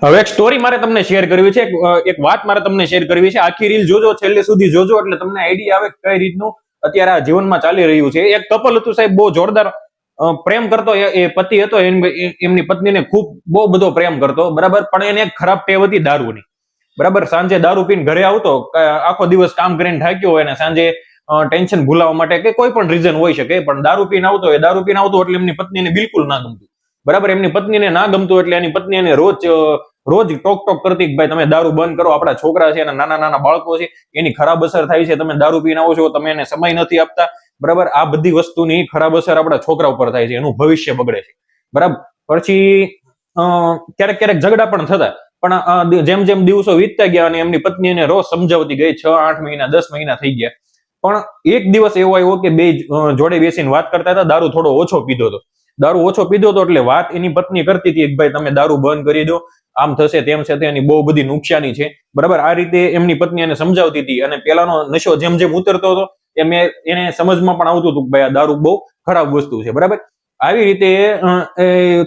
હવે એક સ્ટોરી મારે તમને શેર કરવી છે, એક વાત મારે તમને શેર કરવી છે. આખી રીલ જોજો, છેલ્લે સુધી જોજો, એટલે તમને આઈડિયા આવે કઈ રીતનું અત્યારે આ જીવનમાં ચાલી રહ્યું છે. એક કપલ હતું સાહેબ, બહુ જોરદાર પ્રેમ કરતો. એ પતિ હતો, એમની પત્નીને ખૂબ બહુ બધો પ્રેમ કરતો, બરાબર. પણ એને એક ખરાબ ટેવ હતી દારૂની, બરાબર. સાંજે દારૂ પીને ઘરે આવતો, આખો દિવસ કામ કરીને થાક્યો હોય, અને સાંજે ટેન્શન ભૂલાવવા માટે કે કોઈ પણ રીઝન હોઈ શકે, પણ દારૂ પીને આવતો એટલે એમની પત્નીને બિલકુલ ના ગમતું, બરાબર. એમની પત્નીને ના ગમતું એટલે એની પત્ની એને રોજ ટોક ટોક કરતી કે ભાઈ તમે દારૂ બંધ કરો, આપણા છોકરા છે, નાના નાના બાળકો છે, એની ખરાબ અસર થાય છે, તમે દારૂ પીને આવો છો, તમે એને સમય નથી આપતા, બરાબર. આ બધી વસ્તુની ખરાબ અસર આપણા છોકરા ઉપર થાય છે, એનું ભવિષ્ય બગડે છે, બરાબર. પછી ક્યારેક ક્યારેક ઝઘડા પણ થતા, પણ જેમ જેમ દિવસો વીતતા ગયા અને એમની પત્ની એને રોજ સમજાવતી ગઈ, 6-8 મહિના 10 મહિના થઈ ગયા, પણ એક દિવસ એવો આવ્યો કે બે જોડે બેસીને વાત કરતા હતા. દારૂ થોડો ઓછો પીધો હતો, એટલે વાત એની પત્ની કરતી હતી કે ભાઈ તમે દારૂ બંધ કરી દો, આમ થશે તેમ છે, એની બહુ બધી નુકસાની છે, બરાબર. આ રીતે એમની પત્ની એને સમજાવતી હતી, અને પેલાનો નશો જેમ જેમ ઉતરતો હતો એમ એને સમજમાં પણ આવતું હતું કે ભાઈ આ દારૂ બહુ ખરાબ વસ્તુ છે, બરાબર. આવી રીતે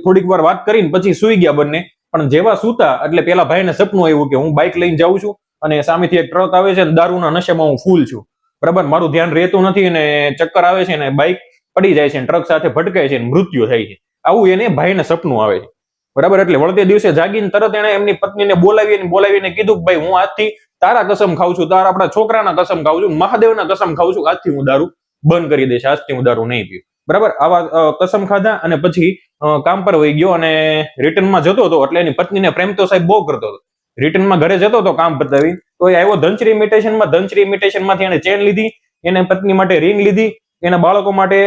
થોડીક વાર વાત કરીને પછી સુઈ ગયા બંને. પણ જેવા સૂતા એટલે પેલા ભાઈને સપનું આવ્યું કે હું બાઇક લઈને જાઉં છું અને સામેથી એક ટ્રક આવે છે, અને દારૂના નશામાં હું ફૂલ છું, બરાબર. મારું ધ્યાન રહેતું નથી અને ચક્કર આવે છે, અને બાઇક પડી જાય છે, ટ્રક સાથે ભટકાય છે, મૃત્યુ થાય છે. આવું એને ભાઈને સપનું આવે છે, બરાબર. એટલે વળતે દિવસે જાગીને તરત એને એમની પત્નીને બોલાવીને કીધું કે ભાઈ હું આજથી તારા કસમ ખાઉં છું, તારા આપણા છોકરાના કસમ ખાઉં છું, મહાદેવના કસમ ખાઉં છું, આજથી હું દારૂ બંધ કરી દઈશ, આજથી હું દારૂ નહીં પીવું, બરાબર. આવા કસમ ખાધા અને પછી કામ પર વહી ગયો, અને રિટર્નમાં જતો હતો. એટલે એની પત્નીને પ્રેમ તો સાહેબ બહુ કરતો હતો. રિટર્નમાં ઘરે જતો હતો કામ પતાવી, તો એ આવ્યો ધનશ્રી ઇમિટેશનમાંથી એને ચેન લીધી, એને પત્ની માટે રિંગ લીધી, એના બાળકો માટે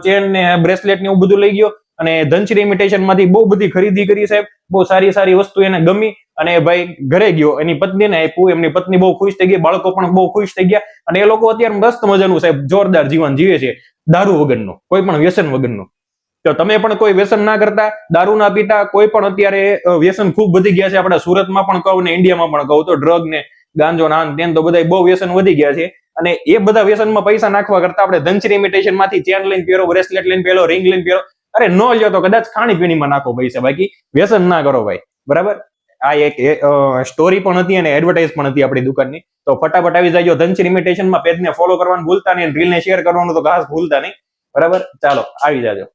ચેન ને બ્રેસલેટ ને એવું બધું લઈ ગયો, અને ધનશ્રી ઇમિટેશનમાંથી બહુ બધી ખરીદી કરી સાહેબ. બહુ સારી સારી વસ્તુ એને ગમી, અને ભાઈ ઘરે ગયો, એની પત્નીને આપ્યું. એમની પત્ની બહુ ખુશ થઈ ગઈ, બાળકો પણ બહુ ખુશ થઈ ગયા, અને એ લોકો અત્યારે મસ્ત મજાનું સાહેબ જોરદાર જીવન જીવે છે, દારૂ વગરનું, કોઈ પણ વ્યસન વગરનું. તો તમે પણ કોઈ વ્યસન ના કરતા, દારૂ ના પીતા. કોઈ પણ અત્યારે વ્યસન ખૂબ વધી ગયા છે, આપણા સુરતમાં પણ કહું ને ઇન્ડિયામાં પણ કહું તો ડ્રગ ને ગાંજો નાન તેન તો બધા બહુ વ્યસન વધી ગયા છે. અને એ બધા વ્યસનમાં પૈસા નાખવા કરતા આપણે ધનશ્રી ઇમિટેશનમાંથી ચેન લઈને પહેરો, બ્રેસલેટ લઈને પહેરો, રિંગ લઈને પહેરો. અરે નો લ્યો તો કદાચ ખાણીપીણીમાં નાખો પૈસા, બાકી વ્યસન ના કરો ભાઈ, બરાબર. આ એક સ્ટોરી પણ હતી અને એડવર્ટાઇઝ પણ હતી આપણી દુકાનની. તો ફટાફટ આવી જાય ધનશ્રી ઇમિટેશનમાં, પેજને ફોલો કરવાનું ભૂલતા નહીં, રીલને શેર કરવાનું તો ખાસ ભૂલતા નહીં, બરાબર. ચાલો આવી જાજો.